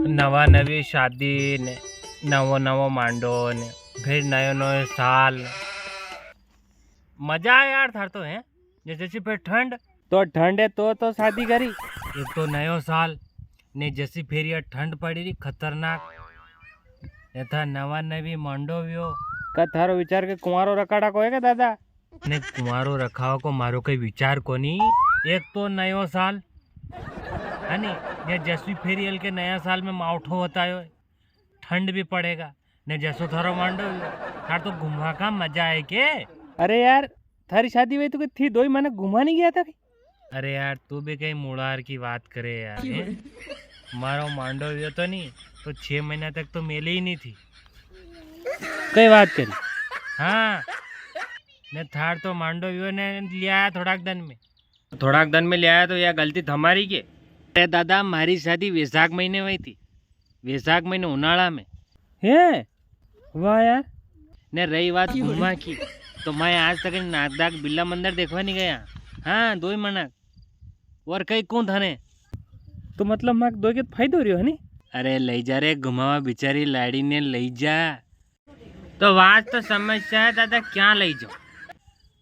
नवा नवी शादी ने नवो नवो मांडो ने फिर नयो नयो साल। मजा है यार थार तो है। जैसे फिर ठंड है तो शादी करी। एक तो नयो साल ने जैसी फिर ये ठंड पड़ी रही खतरनाक। ने था नवा नवी मांडो व्यो का थारो विचार के कुंवारो रखाड़ा को है का दादा ने कुंवारो रखाओ को मारो कोई विचार को नहीं। एक तो नयो साल है नी ये जैसी फेरियल के नया साल में माउठो होता है ठंड भी पड़ेगा ने जैसो थारो मांडो थार तो घुमा का मजा है के। अरे यार थारी शादी हुई तो थी दो ही मैंने घुमा नहीं गया था। अरे यार तू भी कहीं मुड़ार की बात करे यार मारो मांडो हुआ तो नहीं तो 6 महीना तक तो मेले ही नहीं थी कई बात करी। हाँ ने थार तो मांडो हुआ ने लिया आया थोड़ा दिन में ले आया तो यह गलती हमारी के। अरे दादा मारी शादी वैशाख महीने हुई थी। वैशाख महीने उनाड़ा में है। वाह यार ने रही बात घूमा की तो मैं आज तक नागदाग बिल्ला मंदिर देखवा नहीं गया। हाँ 2 महीना और कई कौन थाने तो मतलब मैं दो के फायदो रही है नी। अरे ले जा रे घुमावा बिचारी लाड़ी ने ले जा तो वाज तो समस्या है दादा क्या ले जाओ।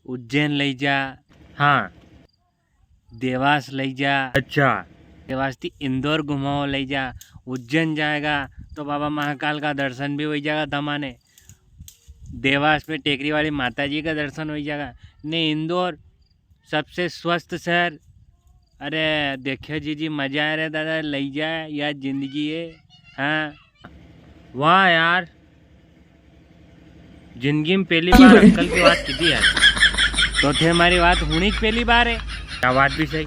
उज्जैन ले जा। हाँ देवास ले जा। अच्छा देवास थी इंदौर घुमाओ ले जा। उज्जैन जाएगा तो बाबा महाकाल का दर्शन भी हो जाएगा दमाने। देवास में टेकरी वाली माता जी का दर्शन हो जाएगा ने। इंदौर सबसे स्वस्थ शहर। अरे देखियो जी मजा आ रहा है दादा ले जाए यार जिंदगी है। हाँ वाह यार जिंदगी में पहली बार अंकल की बात की थी यार तो थे हमारी बात होनी पहली बार है क्या बात भी सही।